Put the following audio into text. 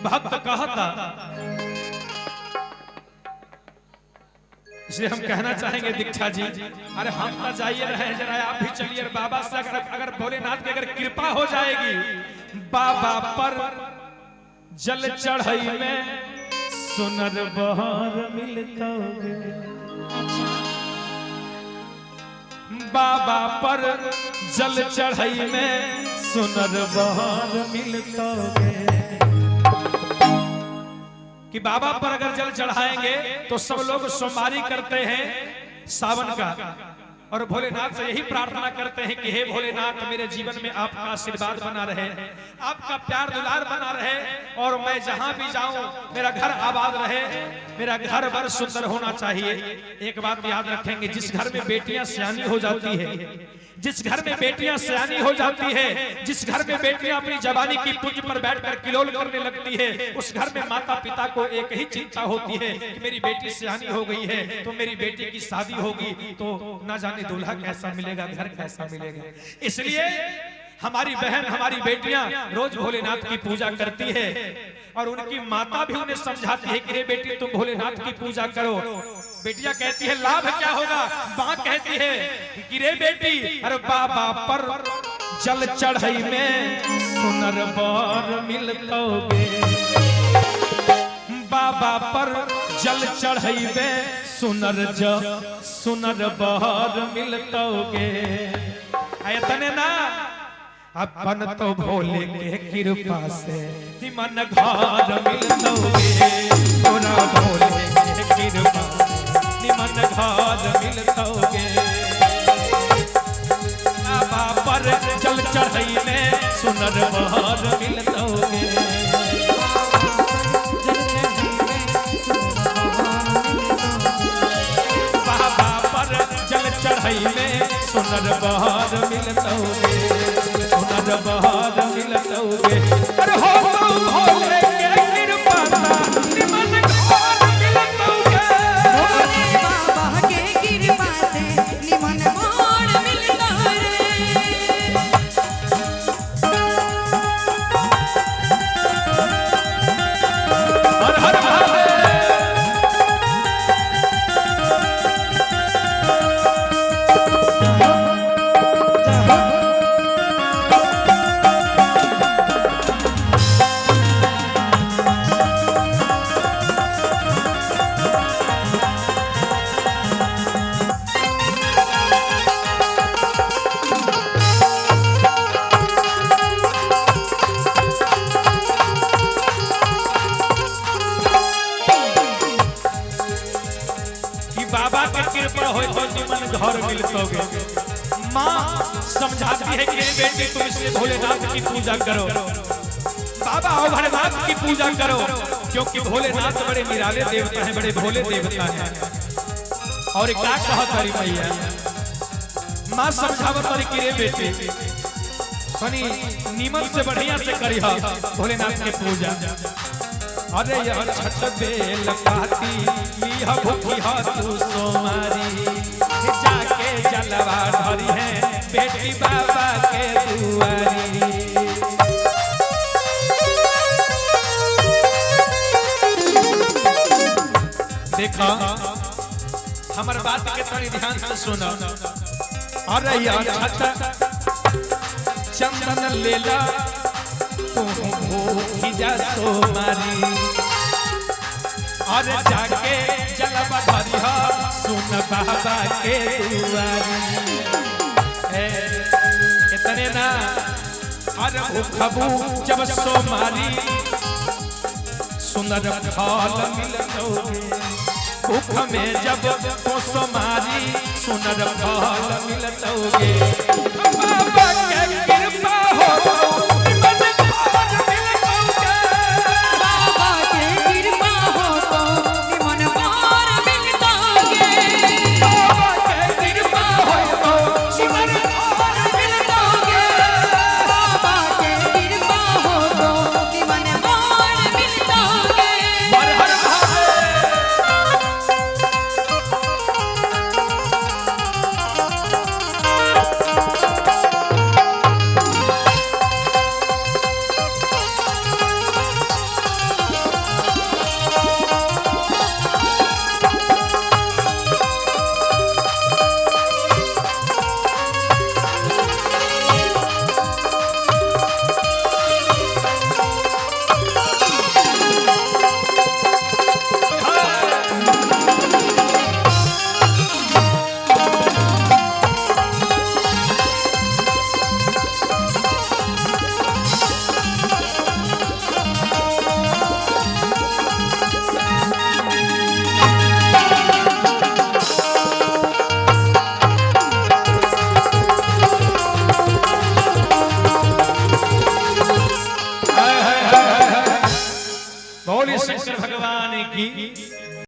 भक्त कहता, इसलिए हम कहना चाहेंगे दीक्षा जी, अरे हम तो जाइए रहे जरा आप भी चलिए बाबा से, अगर भोलेनाथ की अगर कृपा हो जाएगी, बाबा पर जल चढ़ाई में सुनर बहार मिलता, बाबा पर जल चढ़ाई में सुनर बहार मिलता कि बाबा पर अगर जल चढ़ाएंगे तो सब लोग सोमवारी करते हैं सावन का, और भोलेनाथ से यही प्रार्थना करते हैं कि हे भोलेनाथ मेरे जीवन में आपका आशीर्वाद बना रहे, आपका प्यार दुलार बना रहे, और मैं जहां भी जाऊं मेरा घर आबाद रहे, मेरा घर भर सुंदर होना चाहिए। एक बात याद रखेंगे, जिस घर में बेटियां सयानी हो जाती है, जिस घर में बेटियां सयानी हो जाती है, जिस घर में बेटियां अपनी जवानी की पुंज पर बैठकर किलोल करने लगती है, उस घर में माता पिता को एक ही चिंता होती है कि मेरी बेटी सयानी हो गई है तो मेरी बेटी की शादी होगी तो ना जाने दूल्हा कैसा मिलेगा, घर कैसा मिलेगा। इसलिए हमारी बहन हमारी बेटियां रोज भोलेनाथ की पूजा करती है, और उनकी माता भी उन्हें समझाती है कि रे बेटी तुम भोलेनाथ की पूजा करो। बेटियां कहती है लाभ क्या होगा, मां कहती है कि रे बेटी अरे बाबा पर जल चढ़ाई में सुनर बर मिलतोगे, बाबा पर जल चढ़ाई में सुनर बर मिलतोगे। ऐतने ना अपन तो भोले के कृपा से निमन घर मिलतोगे, तोरा भोले के कृपा निमन घर मिलतोगे, बाबा पर जल चढ़ाई में सुनर बर मिलतोगे, बाबा पर जल चढ़ाई में सुनर बर मिलतोगे, सुनर बर मिलतोगे। अरे हो भोले के कृपा निमन घर मिलतोगे, भोले बाबा के कृपा से निमन घर मिलता रे। हर हर महादेव। बाबा के कृपा हो तो निमन घर मिलतोगे। माँ समझाती है कि बेटी तुम इसलिए भोलेनाथ की पूजा करो, बाबा और भोलेनाथ की पूजा करो, क्योंकि भोलेनाथ बड़े निराले देवता हैं, बड़े भोले देवता हैं। और क्या कहा तारी मैया, माँ समझावत तारी कि रे बेटी बनी निमन से बढ़िया से करिहा भोलेनाथ की पूजा। अरे यार छठ बेल पाती लिया भूखिया तू सोमारी, जाके जलवा धरी है बेटी बाबा के दुआरी। देखा हमार बात के तनी ध्यान से सुनो। अरे यार छठ चंदन लेला भूखिया सोमारी, और जाके जलवा धरिहा सुन बाबा के दुआरी। इतने ना अरे भूखबू जब सोमारी सुनर फल मिलतोगे, भूख में जब तो सोमारी सुनर फल मिलतोगे, बाबा के कृपा हो की